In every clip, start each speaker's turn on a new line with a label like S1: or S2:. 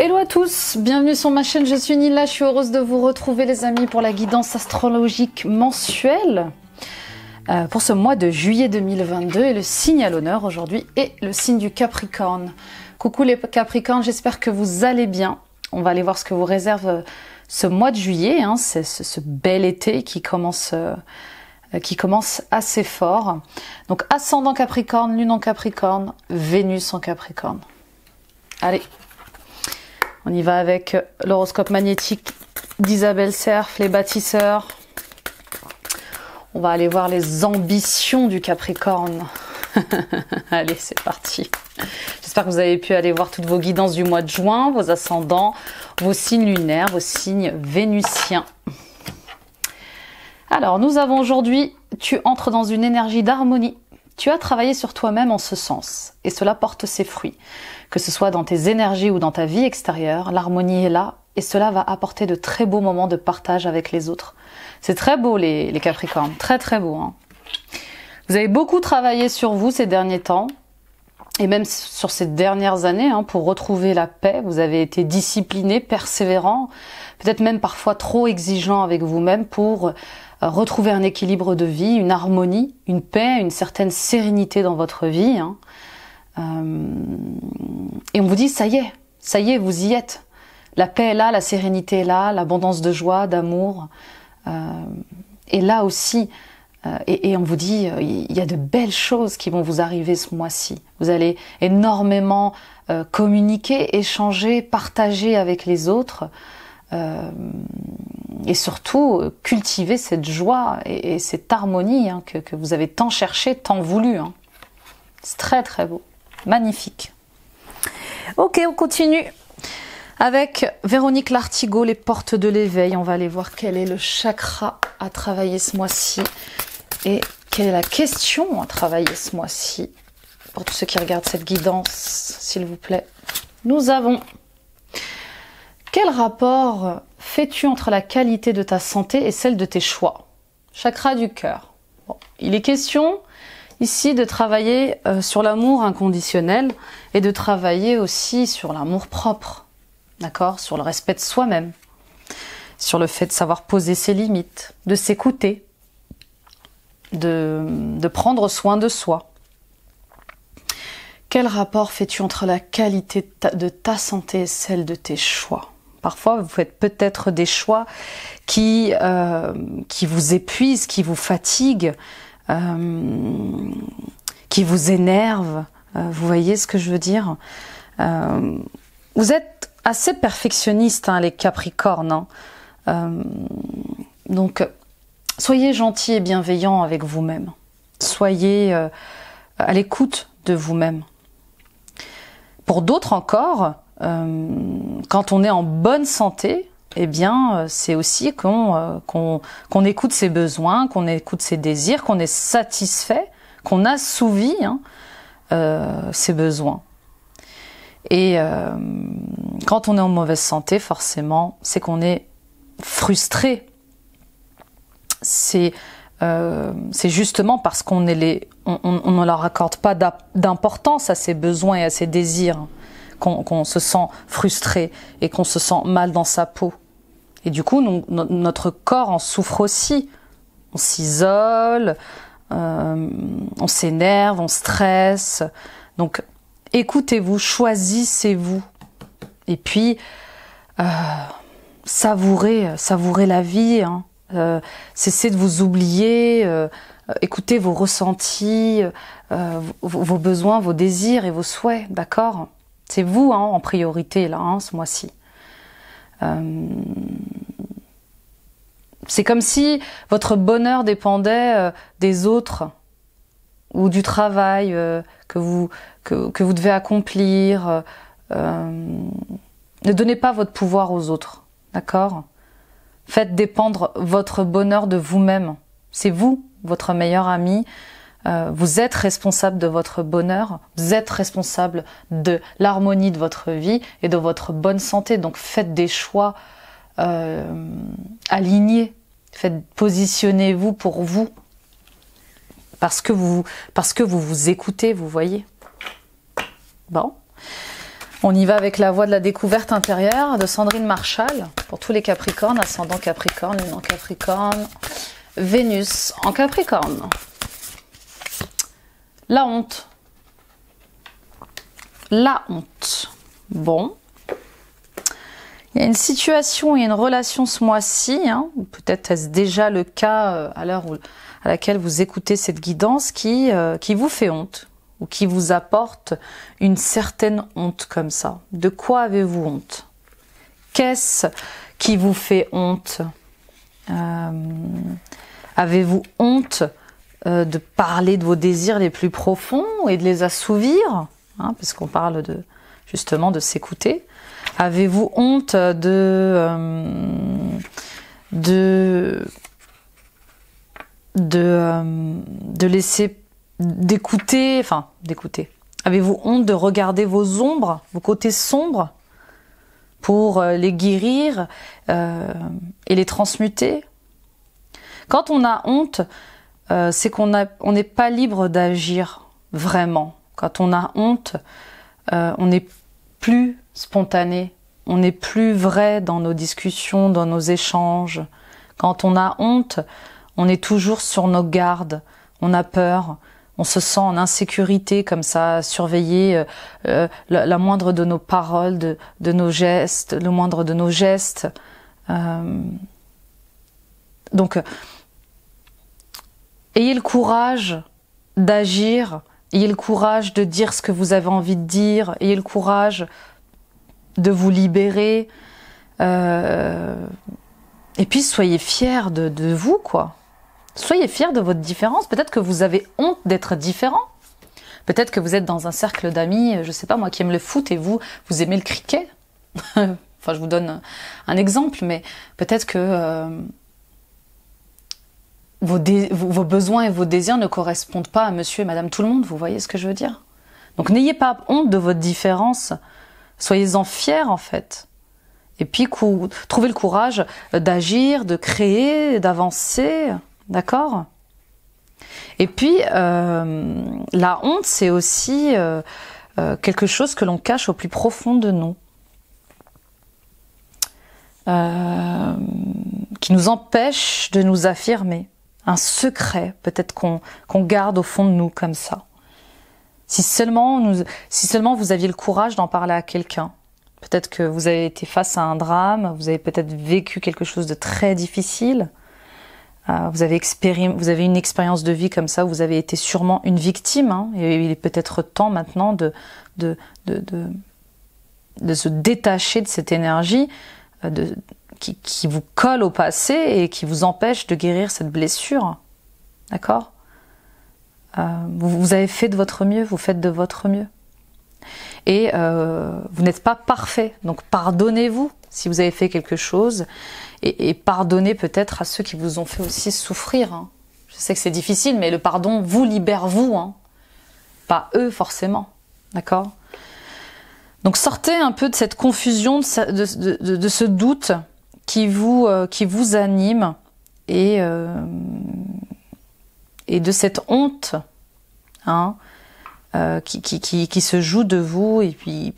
S1: Hello à tous, bienvenue sur ma chaîne, je suis Nila, je suis heureuse de vous retrouver les amis pour la guidance astrologique mensuelle pour ce mois de juillet 2022 et le signe à l'honneur aujourd'hui est le signe du Capricorne. Coucou les Capricornes, j'espère que vous allez bien. On va aller voir ce que vous réserve ce mois de juillet, hein, c'est ce bel été qui commence assez fort. Donc ascendant Capricorne, lune en Capricorne, Vénus en Capricorne. Allez, on y va avec l'horoscope magnétique d'Isabelle Serf, les bâtisseurs. On va aller voir les ambitions du Capricorne. Allez, c'est parti. J'espère que vous avez pu aller voir toutes vos guidances du mois de juin, vos ascendants, vos signes lunaires, vos signes vénusiens. Alors, nous avons aujourd'hui, tu entres dans une énergie d'harmonie. Tu as travaillé sur toi-même en ce sens, et cela porte ses fruits. Que ce soit dans tes énergies ou dans ta vie extérieure, l'harmonie est là, et cela va apporter de très beaux moments de partage avec les autres. C'est très beau les Capricornes, très très beau. Hein. Vous avez beaucoup travaillé sur vous ces derniers temps, et même sur ces dernières années, hein, pour retrouver la paix. Vous avez été discipliné, persévérant, peut-être même parfois trop exigeant avec vous-même pour retrouver un équilibre de vie, une harmonie, une paix, une certaine sérénité dans votre vie. Hein. Et on vous dit, ça y est, vous y êtes. La paix est là, la sérénité est là, l'abondance de joie, d'amour est là aussi. Et on vous dit, il y a de belles choses qui vont vous arriver ce mois-ci. Vous allez énormément communiquer, échanger, partager avec les autres. Et surtout cultiver cette joie et cette harmonie hein, que vous avez tant cherché, tant voulu. Hein. C'est très très beau, magnifique. Ok, on continue avec Véronique Lartigot, les portes de l'éveil. On va aller voir quel est le chakra à travailler ce mois-ci et quelle est la question à travailler ce mois-ci. Pour tous ceux qui regardent cette guidance, s'il vous plaît. Nous avons... Quel rapport fais-tu entre la qualité de ta santé et celle de tes choix? Chakra du cœur. Bon, il est question ici de travailler sur l'amour inconditionnel et de travailler aussi sur l'amour propre, d'accord? Sur le respect de soi-même, sur le fait de savoir poser ses limites, de s'écouter, de prendre soin de soi. Quel rapport fais-tu entre la qualité de ta santé et celle de tes choix? Parfois, vous faites peut-être des choix qui vous épuisent, qui vous fatiguent, qui vous énervent. Vous voyez ce que je veux dire? Vous êtes assez perfectionniste, hein, les Capricornes. Hein. Donc, soyez gentils et bienveillants avec vous-même. Soyez à l'écoute de vous-même. Pour d'autres encore... quand on est en bonne santé, eh bien, c'est aussi qu'on écoute ses besoins, qu'on écoute ses désirs, qu'on est satisfait, qu'on assouvit hein, ses besoins. Et quand on est en mauvaise santé, forcément, c'est qu'on est frustré. C'est justement parce qu'on ne leur accorde pas d'importance à ses besoins et à ses désirs. Qu'on se sent frustré et qu'on se sent mal dans sa peau. Et du coup, notre corps en souffre aussi. On s'isole, on s'énerve, on stresse. Donc, écoutez-vous, choisissez-vous. Et puis, savourez la vie. Hein. Cessez de vous oublier. Écoutez vos ressentis, vos besoins, vos désirs et vos souhaits. D'accord ? C'est vous hein, en priorité là, hein, ce mois-ci. C'est comme si votre bonheur dépendait des autres ou du travail que vous devez accomplir. Ne donnez pas votre pouvoir aux autres, d'accord? Faites dépendre votre bonheur de vous-même. C'est vous, votre meilleur ami. Vous êtes responsable de votre bonheur, vous êtes responsable de l'harmonie de votre vie et de votre bonne santé. Donc faites des choix alignés, positionnez-vous pour vous, parce que vous vous écoutez, vous voyez. Bon, On y va avec la voie de la découverte intérieure de Sandrine Marshall pour tous les Capricornes, ascendant Capricorne, lune en Capricorne, Vénus en Capricorne. La honte. La honte. Bon. Il y a une situation et une relation ce mois-ci, hein, ou peut-être est-ce déjà le cas à l'heure à laquelle vous écoutez cette guidance qui vous fait honte ou qui vous apporte une certaine honte comme ça. De quoi avez-vous honte? Qu'est-ce qui vous fait honte? Avez-vous honte de parler de vos désirs les plus profonds et de les assouvir, hein, parce qu'on parle justement de s'écouter. Avez-vous honte de laisser d'écouter. Avez-vous honte de regarder vos ombres, vos côtés sombres, pour les guérir et les transmuter? Quand on a honte, c'est qu'on n'est pas libre d'agir vraiment. Quand on a honte, on n'est plus spontané, on n'est plus vrai dans nos discussions, dans nos échanges. Quand on a honte, on est toujours sur nos gardes, on a peur, on se sent en insécurité comme ça, à surveiller la moindre de nos paroles, de nos gestes, le moindre de nos gestes. Donc, ayez le courage d'agir, ayez le courage de dire ce que vous avez envie de dire, ayez le courage de vous libérer, et puis soyez fiers de vous, quoi. Soyez fiers de votre différence. Peut-être que vous avez honte d'être différent. Peut-être que vous êtes dans un cercle d'amis, je sais pas moi, qui aiment le foot et vous aimez le cricket. Enfin, je vous donne un exemple, mais peut-être que vos besoins et vos désirs ne correspondent pas à monsieur et madame tout le monde, vous voyez ce que je veux dire? Donc n'ayez pas honte de votre différence, soyez-en fiers en fait. Et puis trouvez le courage d'agir, de créer, d'avancer, d'accord? Et puis la honte, c'est aussi quelque chose que l'on cache au plus profond de nous. Qui nous empêche de nous affirmer. Un secret, peut-être qu'on garde au fond de nous comme ça. Si seulement vous aviez le courage d'en parler à quelqu'un. Peut-être que vous avez été face à un drame, vous avez peut-être vécu quelque chose de très difficile. Vous avez une expérience de vie comme ça, vous avez été sûrement une victime. Hein, et il est peut-être temps maintenant de se détacher de cette énergie qui vous colle au passé et qui vous empêche de guérir cette blessure. D'accord? Vous avez fait de votre mieux, vous faites de votre mieux. Et vous n'êtes pas parfait, donc pardonnez-vous si vous avez fait quelque chose et pardonnez peut-être à ceux qui vous ont fait aussi souffrir. Hein. Je sais que c'est difficile, mais le pardon vous libère vous, hein. Pas eux forcément. D'accord? Donc sortez un peu de cette confusion, de ce doute qui vous anime et de cette honte, hein, qui se joue de vous et puis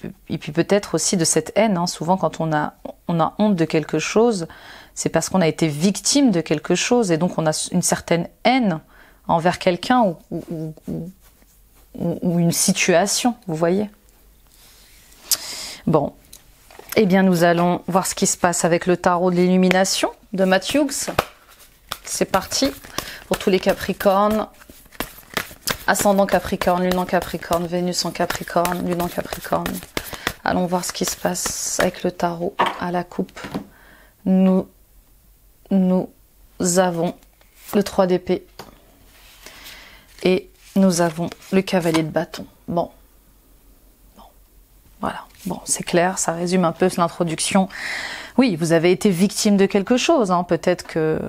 S1: peut-être aussi de cette haine. Hein. Souvent quand on a honte de quelque chose, c'est parce qu'on a été victime de quelque chose et donc on a une certaine haine envers quelqu'un ou une situation, vous voyez. Bon, eh bien nous allons voir ce qui se passe avec le tarot de l'illumination de Matt Hughes. C'est parti pour tous les Capricornes, ascendant Capricorne, lune en Capricorne, Vénus en Capricorne, lune en Capricorne. Allons voir ce qui se passe avec le tarot à la coupe. Nous avons le 3 d'épée et nous avons le cavalier de bâton. Bon, voilà. Bon, c'est clair, ça résume un peu l'introduction. Oui, vous avez été victime de quelque chose. Hein. Peut-être que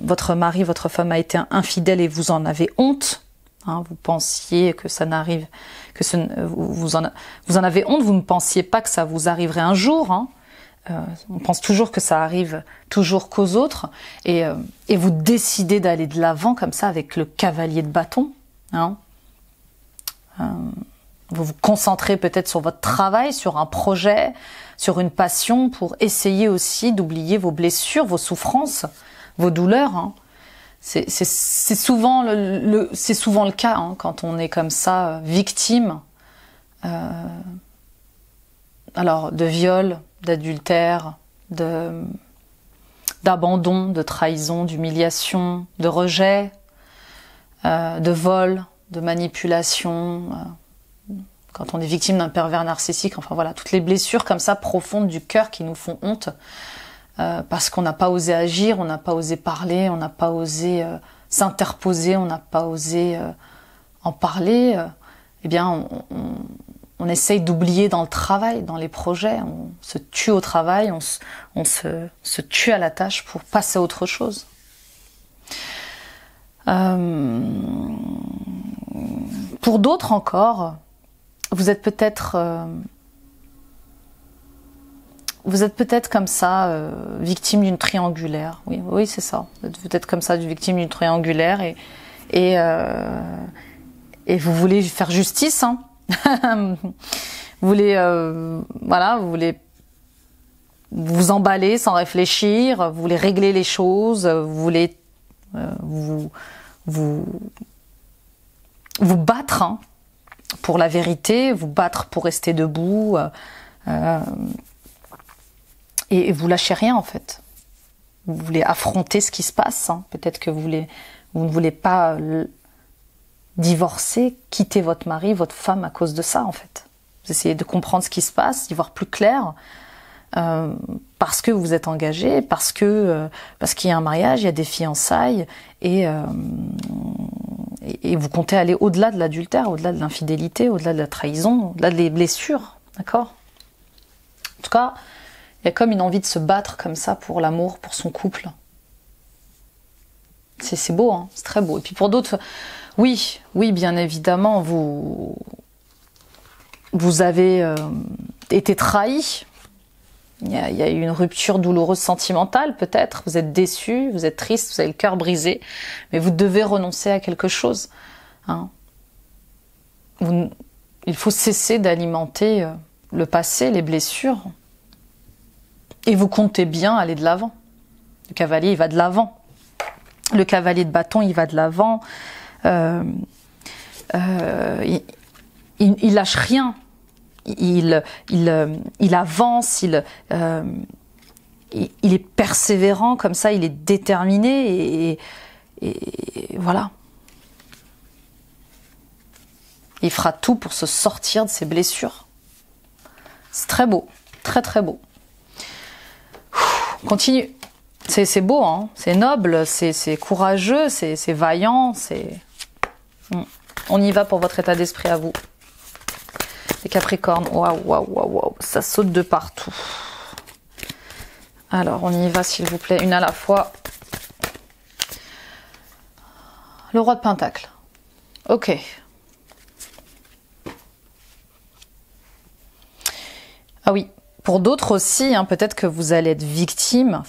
S1: votre mari, votre femme a été infidèle et vous en avez honte. Hein. Vous pensiez que ça n'arrive, que vous en avez honte. Vous ne pensiez pas que ça vous arriverait un jour. Hein. On pense toujours que ça arrive toujours qu'aux autres. Et vous décidez d'aller de l'avant comme ça avec le cavalier de bâton. Hein. Vous vous concentrez peut-être sur votre travail, sur un projet, sur une passion, pour essayer aussi d'oublier vos blessures, vos souffrances, vos douleurs. Hein. C'est souvent le cas hein, quand on est comme ça, victime alors de viol, d'adultère, d'abandon, de trahison, d'humiliation, de rejet, de vol, de manipulation, quand on est victime d'un pervers narcissique, enfin voilà, toutes les blessures comme ça profondes du cœur qui nous font honte, parce qu'on n'a pas osé agir, on n'a pas osé parler, on n'a pas osé s'interposer, on n'a pas osé en parler, eh bien on essaye d'oublier dans le travail, dans les projets, on se tue au travail, on se tue à la tâche pour passer à autre chose. Pour d'autres encore, vous êtes peut-être comme ça, victime d'une triangulaire. Oui, c'est ça. Vous êtes comme ça, victime d'une triangulaire et vous voulez faire justice. Hein. Vous voulez, vous voulez vous emballer sans réfléchir. Vous voulez régler les choses. Vous voulez vous battre hein, pour la vérité, vous battre pour rester debout. Et vous lâchez rien en fait. Vous voulez affronter ce qui se passe. Hein. Peut-être que vous ne voulez pas divorcer, quitter votre mari, votre femme à cause de ça en fait. Vous essayez de comprendre ce qui se passe, d'y voir plus clair, parce que vous êtes engagé, parce qu'il y a un mariage, il y a des fiançailles, et vous comptez aller au-delà de l'adultère, au-delà de l'infidélité, au-delà de la trahison, au-delà des blessures, d'accord ? En tout cas, il y a comme une envie de se battre comme ça pour l'amour, pour son couple. C'est beau, hein, c'est très beau. Et puis pour d'autres, oui, bien évidemment, vous avez été trahi. Il y a eu une rupture douloureuse sentimentale, peut-être. Vous êtes déçu, vous êtes triste, vous avez le cœur brisé, mais vous devez renoncer à quelque chose. Hein. Il faut cesser d'alimenter le passé, les blessures, et vous comptez bien aller de l'avant. Le cavalier, il va de l'avant. Le cavalier de bâton, il va de l'avant. Il lâche rien. Il avance, il est persévérant, comme ça, il est déterminé et voilà. Il fera tout pour se sortir de ses blessures. C'est très beau, très très beau. Continue. C'est beau, hein, c'est noble, c'est courageux, c'est vaillant, On y va pour votre état d'esprit à vous. Les Capricornes, waouh, ça saute de partout. Alors, on y va, s'il vous plaît, une à la fois. Le roi de Pentacle. Ok. Ah oui, pour d'autres aussi, hein, peut-être que vous allez être victime.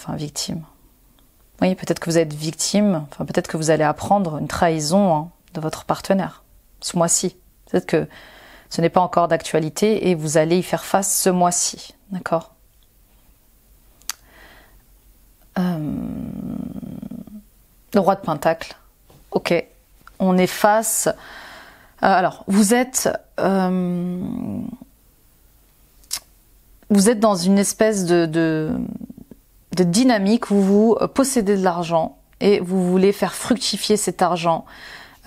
S1: Oui, peut-être que vous êtes victime, peut-être que vous allez apprendre une trahison hein, de votre partenaire ce mois-ci. Peut-être que ce n'est pas encore d'actualité et vous allez y faire face ce mois-ci, d'accord ? Le roi de Pentacle, ok. On est face... alors, vous êtes dans une espèce de dynamique où vous possédez de l'argent et vous voulez faire fructifier cet argent.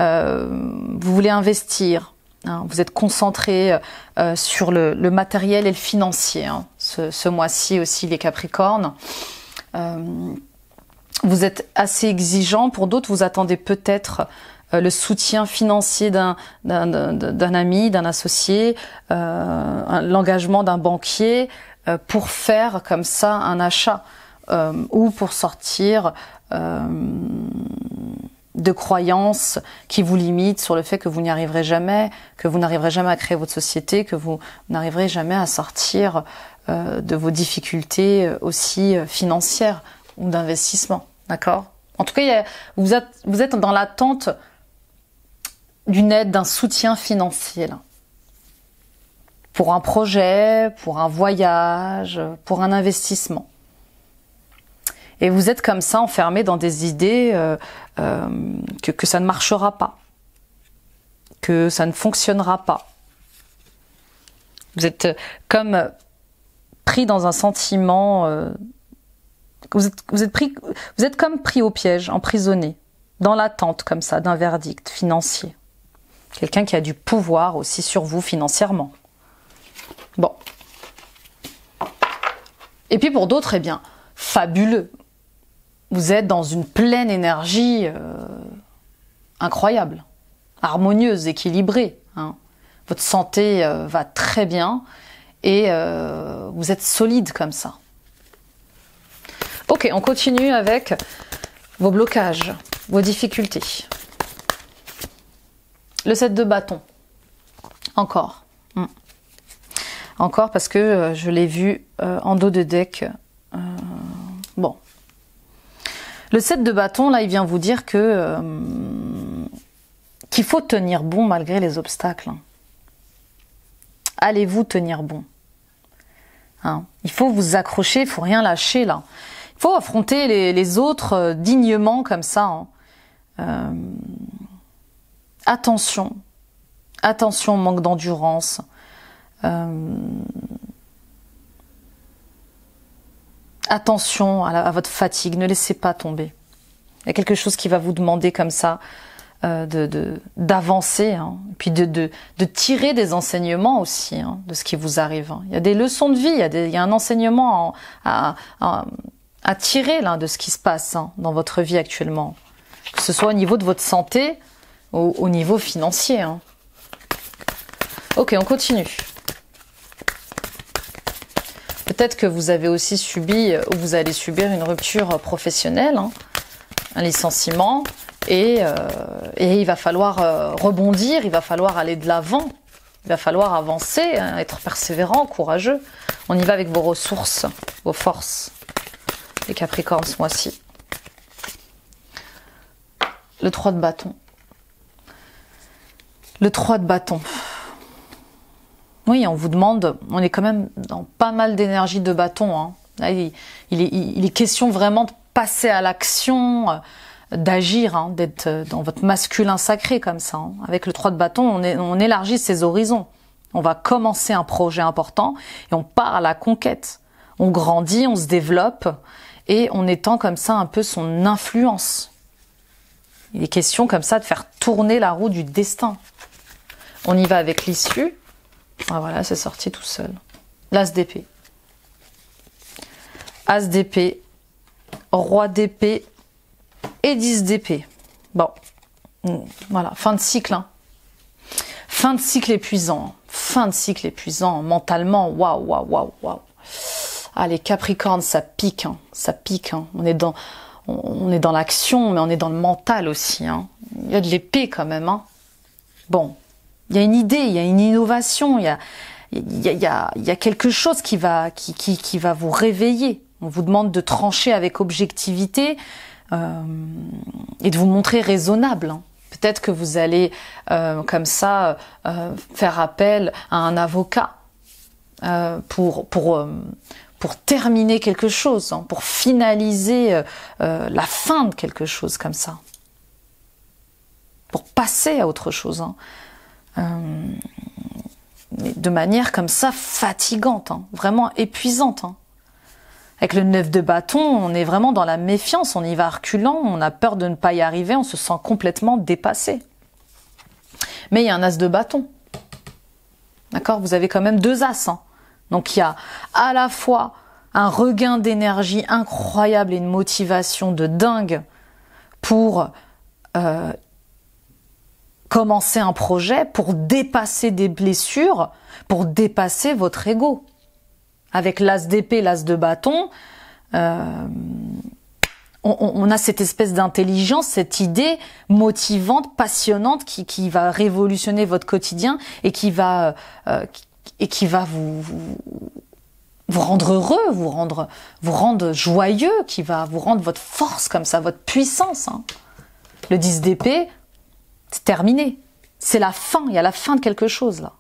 S1: Vous voulez investir. Hein, vous êtes concentré sur le matériel et le financier. Hein, ce mois-ci aussi, les Capricornes. Vous êtes assez exigeant. Pour d'autres, vous attendez peut-être le soutien financier d'un ami, d'un associé, l'engagement d'un banquier pour faire comme ça un achat ou pour sortir de croyances qui vous limitent sur le fait que vous n'y arriverez jamais, que vous n'arriverez jamais à créer votre société, que vous n'arriverez jamais à sortir de vos difficultés aussi financières ou d'investissement, d'accord ? En tout cas, vous êtes dans l'attente d'une aide, d'un soutien financier, là. pour un projet, pour un voyage, pour un investissement. Et vous êtes comme ça enfermé dans des idées que ça ne marchera pas, que ça ne fonctionnera pas. Vous êtes comme pris dans un sentiment, vous êtes comme pris au piège, emprisonné, dans l'attente comme ça d'un verdict financier. Quelqu'un qui a du pouvoir aussi sur vous financièrement. Bon. Et puis pour d'autres, eh bien, fabuleux. Vous êtes dans une pleine énergie incroyable, harmonieuse, équilibrée. Hein. Votre santé va très bien et vous êtes solide comme ça. Ok, on continue avec vos blocages, vos difficultés. Le 7 de bâton. Encore. Encore parce que je l'ai vu en dos de deck. Bon. Le 7 de bâton, là, il vient vous dire que qu'il faut tenir bon malgré les obstacles. Allez-vous tenir bon? Hein, il faut vous accrocher, il faut rien lâcher, là. Il faut affronter les autres dignement, comme ça. Hein. Attention. Attention au manque d'endurance. Attention à votre fatigue, ne laissez pas tomber. Il y a quelque chose qui va vous demander comme ça d'avancer, hein, et puis de tirer des enseignements aussi hein, de ce qui vous arrive. Hein. Il y a des leçons de vie, il y a un enseignement à tirer là, de ce qui se passe hein, dans votre vie actuellement. Que ce soit au niveau de votre santé ou au niveau financier. Hein. Ok, on continue. Peut-être que vous avez aussi subi, ou vous allez subir une rupture professionnelle, hein, un licenciement, et il va falloir rebondir, il va falloir aller de l'avant, il va falloir avancer, hein, être persévérant, courageux. On y va avec vos ressources, vos forces, les Capricornes ce mois-ci. Le 3 de bâton. Le 3 de bâton. Oui, on vous demande, on est quand même dans pas mal d'énergie de bâton. Hein. Là, il est question vraiment de passer à l'action, d'agir, hein, d'être dans votre masculin sacré comme ça. Hein. Avec le 3 de bâton, on élargit ses horizons. On va commencer un projet important et on part à la conquête. On grandit, on se développe et on étend comme ça un peu son influence. Il est question comme ça de faire tourner la roue du destin. On y va avec l'issue. Ah, voilà, c'est sorti tout seul. L'As d'épée. As d'épée, Roi d'épée et 10 d'épée. Bon, voilà, fin de cycle. Hein. Fin de cycle épuisant. Fin de cycle épuisant mentalement. Waouh, waouh, waouh, waouh. Ah, les Capricornes, ça pique. Hein. Ça pique. Hein. On est dans l'action, mais on est dans le mental aussi. Hein. Il y a de l'épée quand même. Hein. Bon. Il y a une idée, il y a une innovation, il y a quelque chose qui va vous réveiller. On vous demande de trancher avec objectivité et de vous montrer raisonnable. Hein. Peut-être que vous allez comme ça faire appel à un avocat pour terminer quelque chose, hein, pour finaliser la fin de quelque chose comme ça, pour passer à autre chose. Hein. De manière comme ça fatigante, hein, vraiment épuisante. Hein. Avec le 9 de bâton, on est vraiment dans la méfiance, on y va reculant, on a peur de ne pas y arriver, on se sent complètement dépassé. Mais il y a un as de bâton. D'accord ? Vous avez quand même 2 as. Hein. Donc il y a à la fois un regain d'énergie incroyable et une motivation de dingue pour commencer un projet, pour dépasser des blessures, pour dépasser votre ego. Avec l'as d'épée, l'as de bâton, on a cette espèce d'intelligence, cette idée motivante, passionnante qui va révolutionner votre quotidien et qui va vous rendre heureux, vous rendre joyeux, qui va vous rendre votre force comme ça, votre puissance. Hein. Le 10 d'épée, c'est terminé. C'est la fin, il y a la fin de quelque chose là.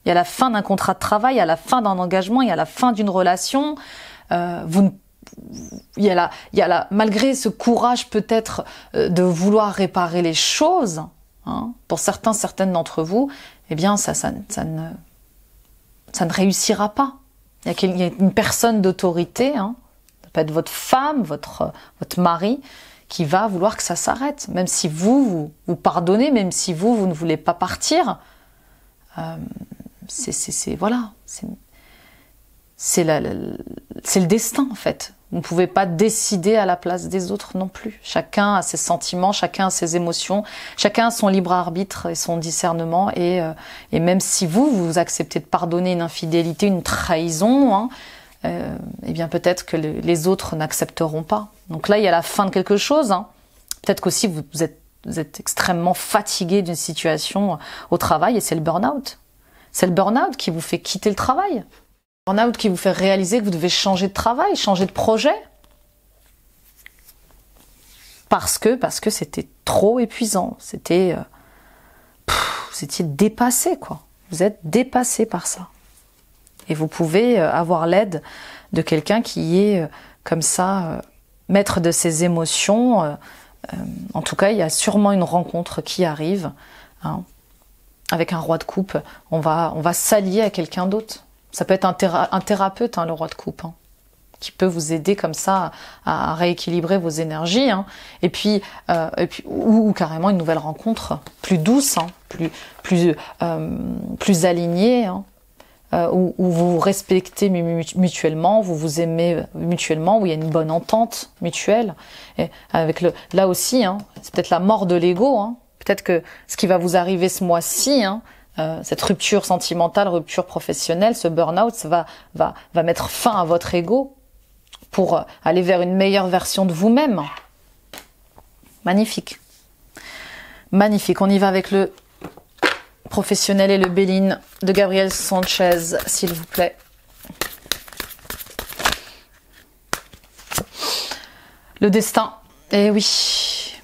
S1: Il y a la fin d'un contrat de travail, il y a la fin d'un engagement, il y a la fin d'une relation. Malgré ce courage peut-être de vouloir réparer les choses, hein, pour certaines d'entre vous, eh bien ça ne réussira pas. Il y a une personne d'autorité, hein, ça peut être votre femme, votre mari, qui va vouloir que ça s'arrête. Même si vous pardonnez, même si vous ne voulez pas partir, c'est le destin en fait. Vous ne pouvez pas décider à la place des autres non plus. Chacun a ses sentiments, chacun a ses émotions, chacun a son libre arbitre et son discernement. Et même si vous acceptez de pardonner une infidélité, une trahison, hein, eh bien peut-être que les autres n'accepteront pas. Donc là, il y a la fin de quelque chose. Hein. Peut-être qu'aussi vous êtes extrêmement fatigué d'une situation au travail et c'est le burn-out. C'est le burn-out qui vous fait quitter le travail. Le burn-out qui vous fait réaliser que vous devez changer de travail, changer de projet. Parce que c'était trop épuisant. Vous étiez dépassé, quoi. Vous êtes dépassé par ça. Et vous pouvez avoir l'aide de quelqu'un qui est comme ça, maître de ses émotions. En tout cas, il y a sûrement une rencontre qui arrive. Hein. Avec un roi de coupe, on va s'allier à quelqu'un d'autre. Ça peut être un thérapeute, hein, le roi de coupe, hein, qui peut vous aider comme ça à rééquilibrer vos énergies. Hein. Et puis ou carrément une nouvelle rencontre plus douce, hein, plus alignée. Hein. Où vous vous respectez mutuellement, vous vous aimez mutuellement, où il y a une bonne entente mutuelle. Et là aussi, hein, c'est peut-être la mort de l'ego. Hein. Peut-être que ce qui va vous arriver ce mois-ci, hein, cette rupture sentimentale, rupture professionnelle, ce burn-out, ça va mettre fin à votre ego pour aller vers une meilleure version de vous-même. Magnifique. Magnifique. On y va avec le professionnel et le Béline de Gabriel Sanchez, s'il vous plaît. Le destin. Eh oui,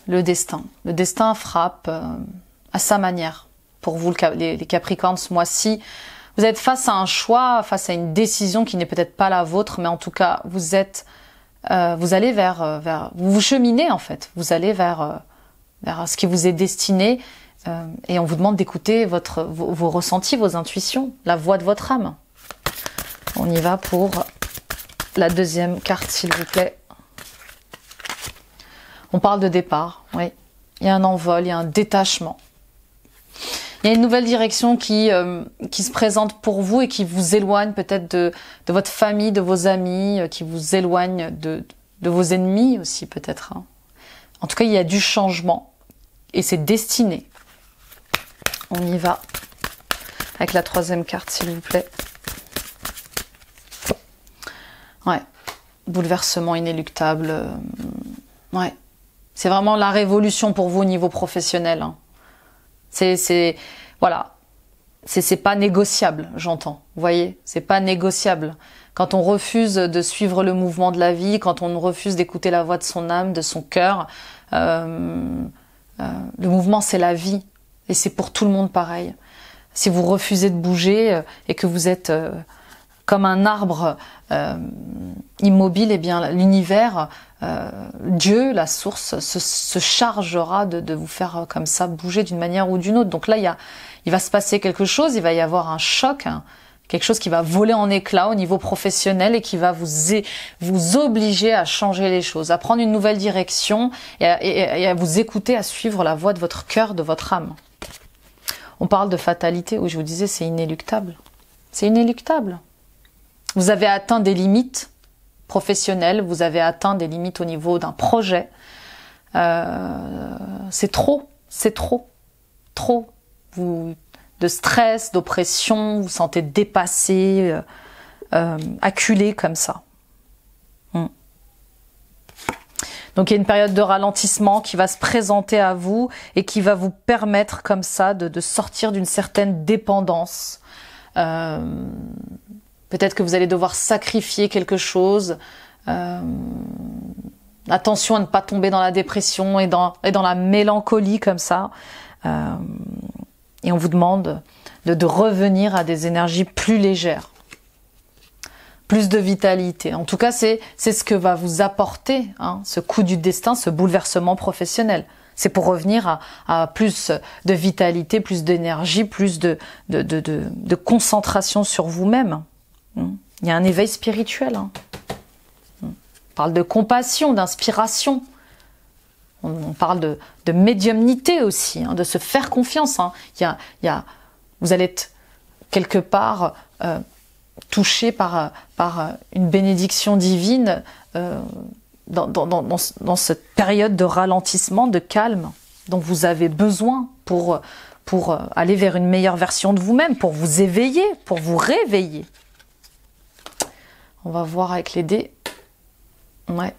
S1: le destin. Le destin frappe à sa manière. Pour vous, les Capricornes, ce mois-ci, vous êtes face à un choix, face à une décision qui n'est peut-être pas la vôtre, mais en tout cas, vous allez vers vous cheminez en fait. Vous allez vers ce qui vous est destiné. Et on vous demande d'écouter vos ressentis, vos intuitions, la voix de votre âme. On y va pour la deuxième carte, s'il vous plaît. On parle de départ, oui. Il y a un envol, il y a un détachement. Il y a une nouvelle direction qui se présente pour vous et qui vous éloigne peut-être de votre famille, de vos amis, qui vous éloigne de vos ennemis aussi peut-être. Hein. En tout cas, il y a du changement et c'est destiné. On y va avec la troisième carte, s'il vous plaît. Ouais, bouleversement inéluctable. Ouais, c'est vraiment la révolution pour vous au niveau professionnel. Hein. Voilà, c'est pas négociable, j'entends. Vous voyez, c'est pas négociable. Quand on refuse de suivre le mouvement de la vie, quand on refuse d'écouter la voix de son âme, de son cœur, le mouvement c'est la vie. Et c'est pour tout le monde pareil. Si vous refusez de bouger et que vous êtes comme un arbre immobile, eh bien l'univers, Dieu, la source, se chargera de vous faire comme ça bouger d'une manière ou d'une autre. Donc là, il va se passer quelque chose, il va y avoir un choc, hein, quelque chose qui va voler en éclats au niveau professionnel et qui va vous obliger à changer les choses, à prendre une nouvelle direction et à vous écouter, à suivre la voie de votre cœur, de votre âme. On parle de fatalité, où je vous disais, c'est inéluctable. C'est inéluctable. Vous avez atteint des limites professionnelles, vous avez atteint des limites au niveau d'un projet. C'est trop. Trop. De stress, d'oppression, vous vous sentez dépassé, acculé comme ça. Donc il y a une période de ralentissement qui va se présenter à vous et qui va vous permettre comme ça de sortir d'une certaine dépendance. Peut-être que vous allez devoir sacrifier quelque chose. Attention à ne pas tomber dans la dépression et dans la mélancolie comme ça. Et on vous demande de revenir à des énergies plus légères, plus de vitalité. En tout cas, c'est ce que va vous apporter hein, ce coup du destin, ce bouleversement professionnel. C'est pour revenir à plus de vitalité, plus d'énergie, plus de concentration sur vous-même. Il y a un éveil spirituel. Hein. On parle de compassion, d'inspiration. On parle de médiumnité aussi, hein, de se faire confiance. Hein. Vous allez être quelque part touché par une bénédiction divine dans cette période de ralentissement, de calme dont vous avez besoin pour aller vers une meilleure version de vous-même, pour vous éveiller, pour vous réveiller. On va voir avec les dés. Ouais.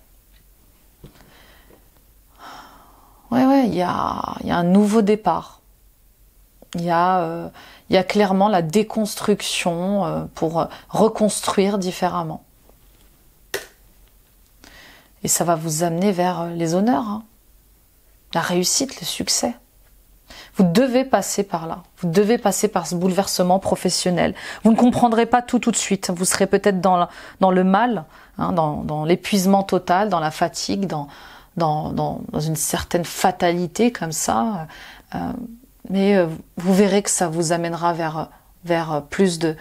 S1: Ouais, il y a un nouveau départ. Il y a clairement la déconstruction pour reconstruire différemment. Et ça va vous amener vers les honneurs, hein. La réussite, le succès. Vous devez passer par là. Vous devez passer par ce bouleversement professionnel. Vous ne comprendrez pas tout de suite. Vous serez peut-être dans le mal, hein, dans l'épuisement total, dans la fatigue, dans une certaine fatalité comme ça. Mais vous verrez que ça vous amènera vers plus de...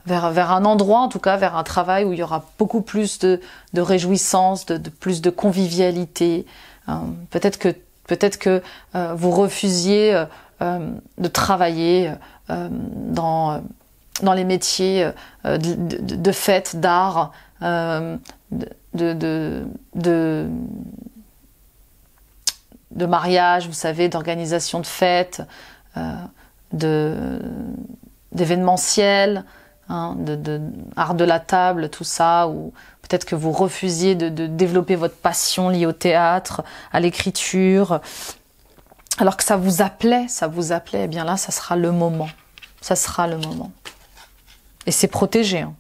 S1: vers un endroit, en tout cas, vers un travail où il y aura beaucoup plus de réjouissance, de plus de convivialité. Peut-être que vous refusiez de travailler dans les métiers de fête, d'art, de mariage, vous savez, d'organisation de fêtes, d'événementiel, hein, de art de la table, tout ça, ou peut-être que vous refusiez de développer votre passion liée au théâtre, à l'écriture, alors que ça vous appelait, eh bien là, ça sera le moment. Ça sera le moment. Et c'est protégé, hein.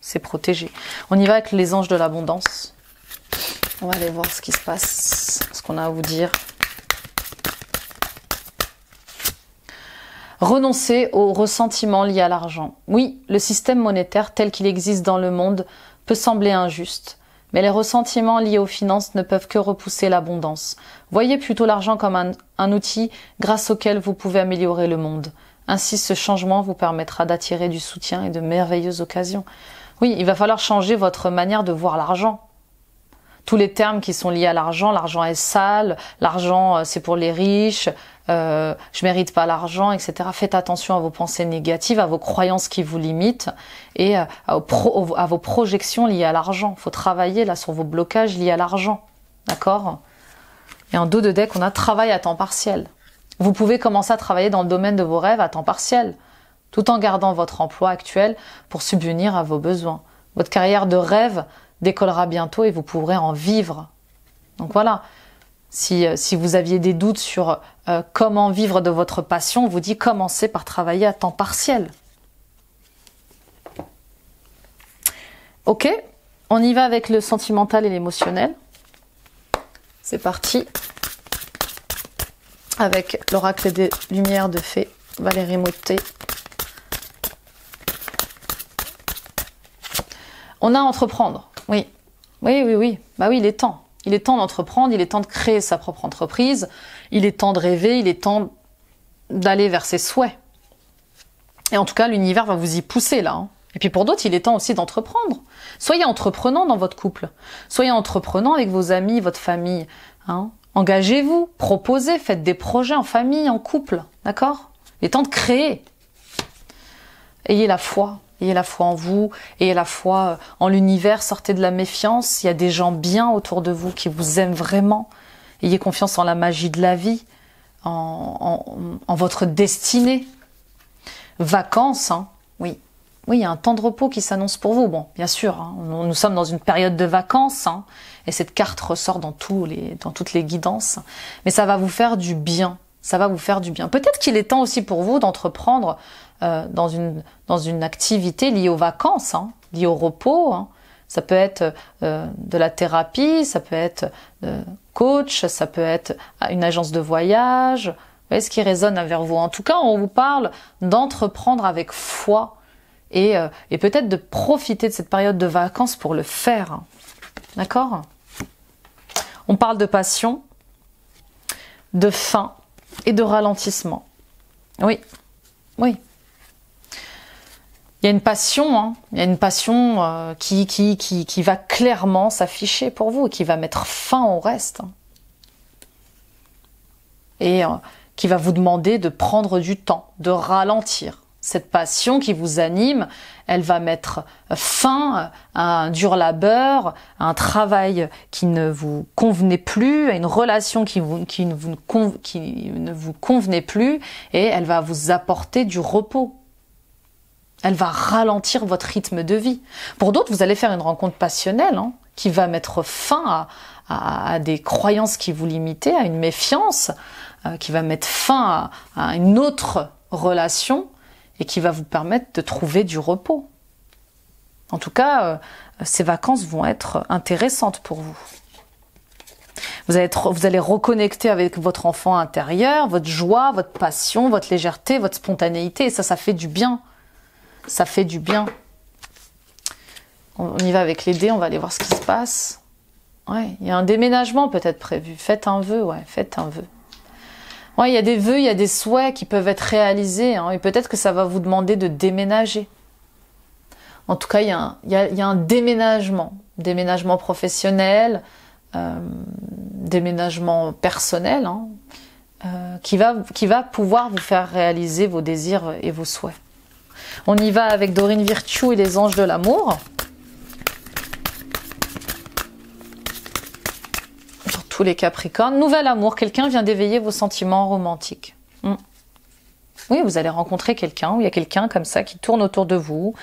S1: C'est protégé. On y va avec les anges de l'abondance. On va aller voir ce qui se passe, ce qu'on a à vous dire. Renoncer aux ressentiments liés à l'argent. Oui, le système monétaire tel qu'il existe dans le monde peut sembler injuste, mais les ressentiments liés aux finances ne peuvent que repousser l'abondance. Voyez plutôt l'argent comme un outil grâce auquel vous pouvez améliorer le monde. Ainsi, ce changement vous permettra d'attirer du soutien et de merveilleuses occasions. Oui, il va falloir changer votre manière de voir l'argent. Tous les termes qui sont liés à l'argent est sale, l'argent c'est pour les riches, je mérite pas l'argent, etc. Faites attention à vos pensées négatives, à vos croyances qui vous limitent et à vos projections liées à l'argent. Il faut travailler là sur vos blocages liés à l'argent, d'accord? Et en dos de deck, on a travail à temps partiel. Vous pouvez commencer à travailler dans le domaine de vos rêves à temps partiel, tout en gardant votre emploi actuel pour subvenir à vos besoins. Votre carrière de rêve décollera bientôt et vous pourrez en vivre. Donc voilà, si vous aviez des doutes sur comment vivre de votre passion, on vous dit commencez par travailler à temps partiel. Ok, on y va avec le sentimental et l'émotionnel. C'est parti. Avec l'oracle des lumières de fée, Valérie Mottet. On a à entreprendre, oui. Oui. Bah oui, il est temps. Il est temps d'entreprendre, il est temps de créer sa propre entreprise, il est temps de rêver, il est temps d'aller vers ses souhaits. Et en tout cas, l'univers va vous y pousser là. Hein. Et puis pour d'autres, il est temps aussi d'entreprendre. Soyez entreprenant dans votre couple. Soyez entreprenant avec vos amis, votre famille. Hein. Engagez-vous, proposez, faites des projets en famille, en couple. D'accord? Il est temps de créer. Ayez la foi. Ayez la foi en vous, ayez la foi en l'univers, sortez de la méfiance. Il y a des gens bien autour de vous qui vous aiment vraiment. Ayez confiance en la magie de la vie, en votre destinée. Vacances, hein, oui. Oui, il y a un temps de repos qui s'annonce pour vous. Bon, bien sûr, hein, nous sommes dans une période de vacances, hein, et cette carte ressort dans toutes les guidances. Mais ça va vous faire du bien. Ça va vous faire du bien. Peut-être qu'il est temps aussi pour vous d'entreprendre dans une activité liée aux vacances, hein, liée au repos. Hein. Ça peut être de la thérapie, ça peut être coach, ça peut être une agence de voyage, voyez ce qui résonne vers vous. En tout cas, on vous parle d'entreprendre avec foi et peut-être de profiter de cette période de vacances pour le faire. D'accord? On parle de passion, de fin et de ralentissement. Oui, oui. Il y a une passion, hein. Il y a une passion qui va clairement s'afficher pour vous et qui va mettre fin au reste. Et qui va vous demander de prendre du temps, de ralentir. Cette passion qui vous anime, elle va mettre fin à un dur labeur, à un travail qui ne vous convenait plus, à une relation qui ne vous convenait plus, et elle va vous apporter du repos. Elle va ralentir votre rythme de vie. Pour d'autres, vous allez faire une rencontre passionnelle, hein, qui va mettre fin à des croyances qui vous limitaient, à une méfiance, qui va mettre fin à une autre relation, et qui va vous permettre de trouver du repos. En tout cas, ces vacances vont être intéressantes pour vous. Vous allez reconnecter avec votre enfant intérieur, votre joie, votre passion, votre légèreté, votre spontanéité, et ça fait du bien. Ça fait du bien. On y va avec les dés, on va aller voir ce qui se passe. Ouais, il y a un déménagement peut-être prévu. Faites un vœu, ouais, faites un vœu. Ouais, il y a des vœux, il y a des souhaits qui peuvent être réalisés, hein, et peut-être que ça va vous demander de déménager. En tout cas, il y a un déménagement professionnel, déménagement personnel, hein, qui va pouvoir vous faire réaliser vos désirs et vos souhaits. On y va avec Dorine Virtue et les anges de l'amour. Tous les Capricornes. Nouvel amour, quelqu'un vient d'éveiller vos sentiments romantiques. Oui, vous allez rencontrer quelqu'un, ou il y a quelqu'un comme ça qui tourne autour de vous.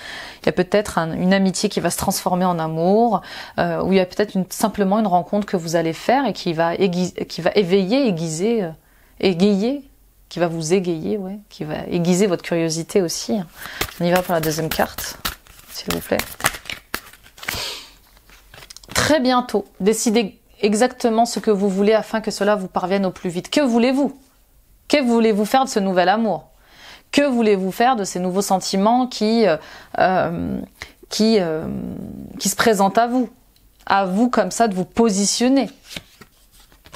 S1: Il y a peut-être une amitié qui va se transformer en amour, ou il y a peut-être simplement une rencontre que vous allez faire et qui va égayer, qui va vous égayer, ouais, qui va aiguiser votre curiosité aussi. On y va pour la deuxième carte, s'il vous plaît. Très bientôt, décidez exactement ce que vous voulez afin que cela vous parvienne au plus vite. Que voulez-vous? Que voulez-vous faire de ce nouvel amour? Que voulez-vous faire de ces nouveaux sentiments qui se présentent à vous? À vous comme ça de vous positionner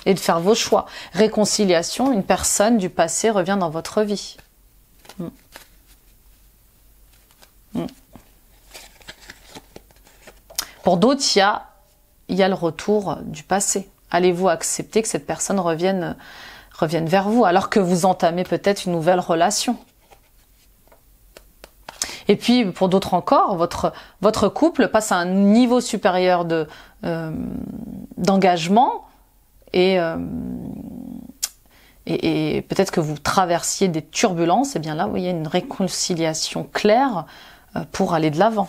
S1: et de faire vos choix. Réconciliation, une personne du passé revient dans votre vie. Pour d'autres, il y a le retour du passé. Allez-vous accepter que cette personne revienne vers vous alors que vous entamez peut-être une nouvelle relation? Et puis, pour d'autres encore, votre couple passe à un niveau supérieur d'engagement et peut-être que vous traversiez des turbulences. Et bien là, vous voyez une réconciliation claire pour aller de l'avant.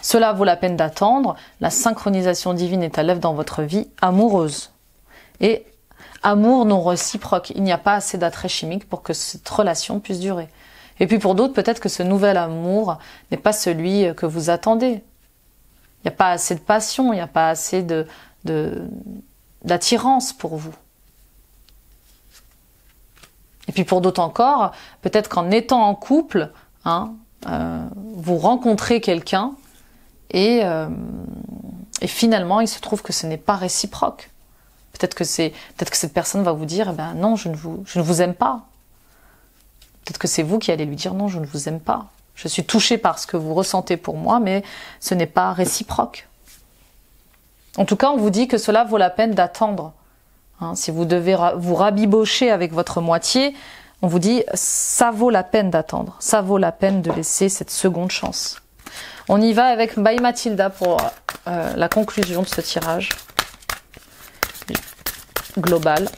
S1: Cela vaut la peine d'attendre. La synchronisation divine est à l'œuvre dans votre vie amoureuse. Et amour non réciproque. Il n'y a pas assez d'attrait chimique pour que cette relation puisse durer. Et puis pour d'autres, peut-être que ce nouvel amour n'est pas celui que vous attendez. Il n'y a pas assez de passion, il n'y a pas assez d'attirance pour vous. Et puis pour d'autres encore, peut-être qu'en étant en couple, vous rencontrez quelqu'un et finalement il se trouve que ce n'est pas réciproque. Peut-être que cette personne va vous dire, eh ben non, je ne vous aime pas. Peut-être que c'est vous qui allez lui dire, non, je ne vous aime pas. Je suis touchée par ce que vous ressentez pour moi, mais ce n'est pas réciproque. En tout cas, on vous dit que cela vaut la peine d'attendre. Si vous devez vous rabibocher avec votre moitié, on vous dit, ça vaut la peine d'attendre. Ça vaut la peine de laisser cette seconde chance. On y va avec By Mathilda pour la conclusion de ce tirage global.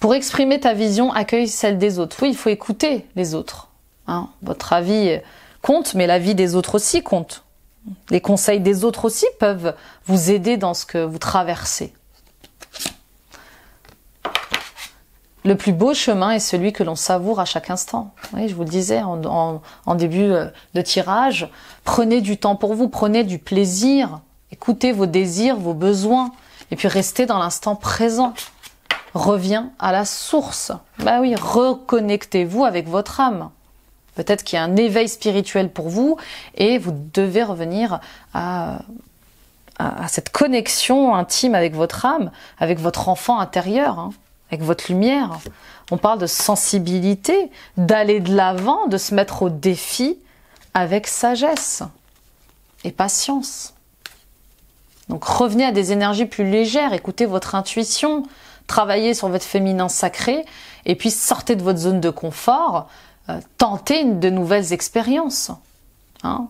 S1: Pour exprimer ta vision, accueille celle des autres. Oui, il faut écouter les autres. Votre avis compte, mais l'avis des autres aussi compte. Les conseils des autres aussi peuvent vous aider dans ce que vous traversez. Le plus beau chemin est celui que l'on savoure à chaque instant. Oui, je vous le disais en début de tirage. Prenez du temps pour vous, prenez du plaisir. Écoutez vos désirs, vos besoins. Et puis restez dans l'instant présent. revient à la source. Bah oui, reconnectez-vous avec votre âme. Peut-être qu'il y a un éveil spirituel pour vous et vous devez revenir à cette connexion intime avec votre âme, avec votre enfant intérieur, hein, avec votre lumière. On parle de sensibilité, d'aller de l'avant, de se mettre au défi avec sagesse et patience. Donc revenez à des énergies plus légères, écoutez votre intuition, travaillez sur votre féminin sacré et puis sortez de votre zone de confort, tentez de nouvelles expériences. Hein.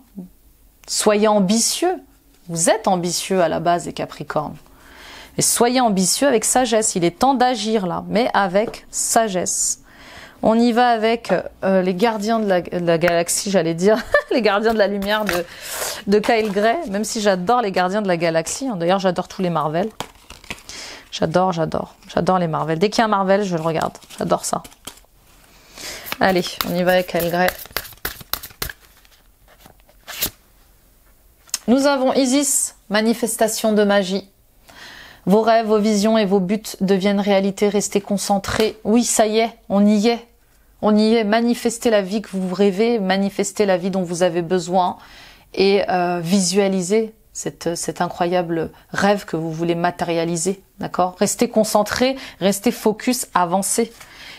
S1: Soyez ambitieux. Vous êtes ambitieux à la base, les Capricornes. Et soyez ambitieux avec sagesse. Il est temps d'agir là, mais avec sagesse. On y va avec les gardiens de la galaxie, j'allais dire, les gardiens de la lumière de Kyle Gray, même si j'adore les gardiens de la galaxie. Hein. D'ailleurs, j'adore tous les Marvel. J'adore les Marvel. Dès qu'il y a un Marvel, je le regarde. J'adore ça. Allez, on y va avec Kyle Gray. Nous avons Isis, manifestation de magie. Vos rêves, vos visions et vos buts deviennent réalité. Restez concentrés. Oui, ça y est, on y est. On y est. Manifestez la vie que vous rêvez, manifestez la vie dont vous avez besoin et visualisez cet incroyable rêve que vous voulez matérialiser. D'accord ? Restez concentrés, restez focus, avancez.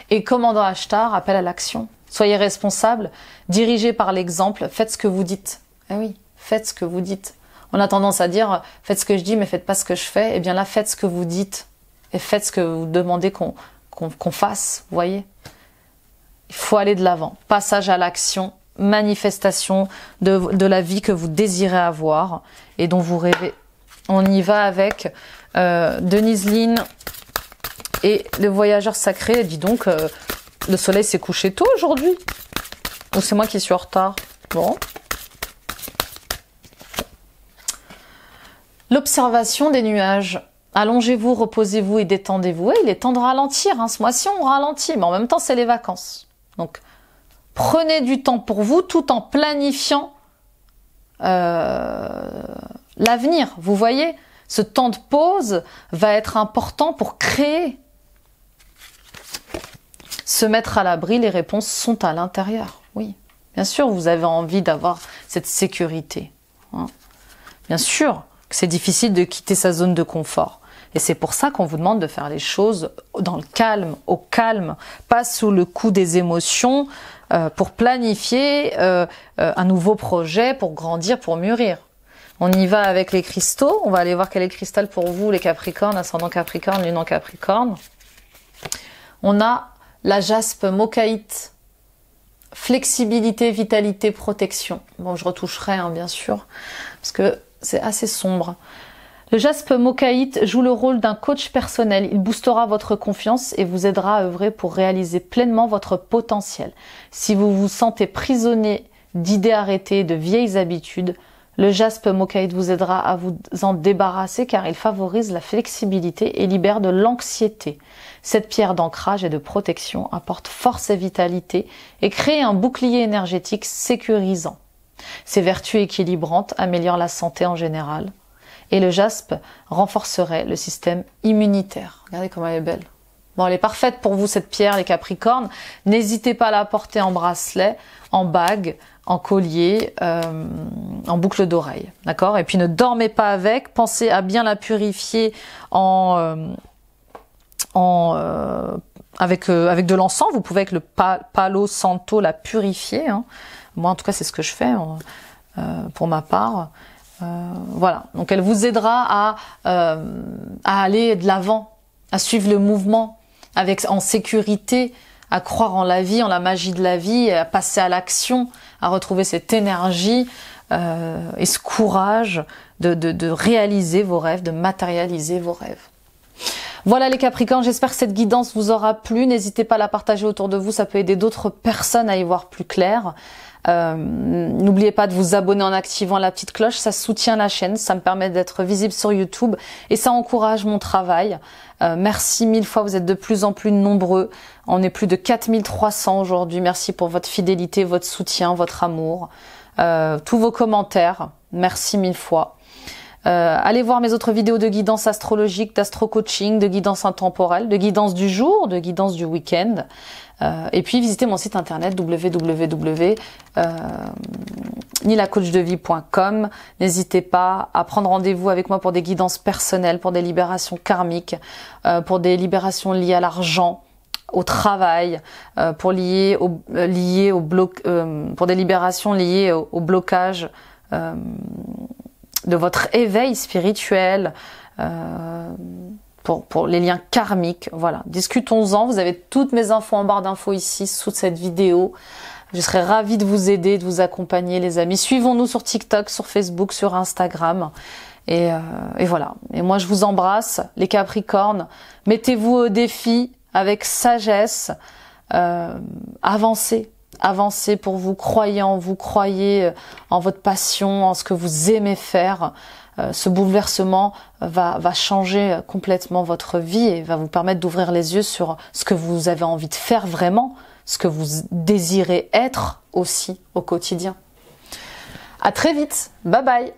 S1: Et commandant Ashtar, appel à l'action. Soyez responsables, dirigez par l'exemple, faites ce que vous dites. Eh oui. Faites ce que vous dites. On a tendance à dire « faites ce que je dis mais faites pas ce que je fais ». Eh bien là, faites ce que vous dites et faites ce que vous demandez qu'on fasse, vous voyez. Il faut aller de l'avant. Passage à l'action, manifestation de la vie que vous désirez avoir et dont vous rêvez. On y va avec Denise Lynn et le voyageur sacré. Dis donc, le soleil s'est couché tôt aujourd'hui. Ou c'est moi qui suis en retard? Bon. L'observation des nuages. Allongez-vous, reposez-vous et détendez-vous. Il est temps de ralentir. Hein. Ce mois-ci, on ralentit, mais en même temps, c'est les vacances. Donc, prenez du temps pour vous tout en planifiant l'avenir. Vous voyez, ce temps de pause va être important pour créer. Se mettre à l'abri, les réponses sont à l'intérieur. Oui, bien sûr, vous avez envie d'avoir cette sécurité. Hein. Bien sûr que c'est difficile de quitter sa zone de confort. Et c'est pour ça qu'on vous demande de faire les choses dans le calme, au calme, pas sous le coup des émotions, pour planifier un nouveau projet, pour grandir, pour mûrir. On y va avec les cristaux. On va aller voir quel est le cristal pour vous, les Capricornes, ascendant Capricorne, lune en Capricorne. On a la jaspe mochaïte. Flexibilité, vitalité, protection. Bon, je retoucherai, hein, bien sûr, parce que c'est assez sombre. Le jaspe mochaïte joue le rôle d'un coach personnel. Il boostera votre confiance et vous aidera à œuvrer pour réaliser pleinement votre potentiel. Si vous vous sentez prisonnier d'idées arrêtées, de vieilles habitudes, le jaspe mochaïte vous aidera à vous en débarrasser car il favorise la flexibilité et libère de l'anxiété. Cette pierre d'ancrage et de protection apporte force et vitalité et crée un bouclier énergétique sécurisant. Ses vertus équilibrantes améliorent la santé en général. Et le jaspe renforcerait le système immunitaire. Regardez comme elle est belle. Bon, elle est parfaite pour vous, cette pierre, les Capricornes. N'hésitez pas à la porter en bracelet, en bague, en collier, en boucle d'oreille. D'accord? Et puis ne dormez pas avec. Pensez à bien la purifier avec de l'encens. Vous pouvez avec le Palo Santo la purifier. Hein. Moi, en tout cas, c'est ce que je fais pour ma part. Voilà, donc elle vous aidera à aller de l'avant, à suivre le mouvement en sécurité, à croire en la vie, en la magie de la vie, à passer à l'action, à retrouver cette énergie et ce courage de réaliser vos rêves, de matérialiser vos rêves. Voilà les Capricornes, j'espère que cette guidance vous aura plu. N'hésitez pas à la partager autour de vous, ça peut aider d'autres personnes à y voir plus clair. N'oubliez pas de vous abonner en activant la petite cloche, ça soutient la chaîne, ça me permet d'être visible sur YouTube et ça encourage mon travail. Merci mille fois, vous êtes de plus en plus nombreux, on est plus de 4300 aujourd'hui. Merci pour votre fidélité, votre soutien, votre amour, tous vos commentaires, merci mille fois. Allez voir mes autres vidéos de guidance astrologique, d'astro-coaching, de guidance intemporelle, de guidance du jour, de guidance du week-end. Et puis visitez mon site internet www.nilacoachdevie.com. N'hésitez pas à prendre rendez-vous avec moi pour des guidances personnelles, pour des libérations karmiques, pour des libérations liées à l'argent, au travail, pour pour des libérations liées au blocage de votre éveil spirituel, pour les liens karmiques. Voilà, discutons-en. Vous avez toutes mes infos en barre d'infos ici sous cette vidéo. Je serais ravie de vous aider, de vous accompagner, les amis. Suivons-nous sur TikTok, sur Facebook, sur Instagram. Et voilà. Et moi, je vous embrasse, les Capricornes. Mettez-vous au défi avec sagesse. Avancez. Avancez pour vous. Croyez en vous. Croyez en votre passion, en ce que vous aimez faire. Ce bouleversement va changer complètement votre vie et va vous permettre d'ouvrir les yeux sur ce que vous avez envie de faire vraiment, ce que vous désirez être aussi au quotidien. À très vite. Bye bye.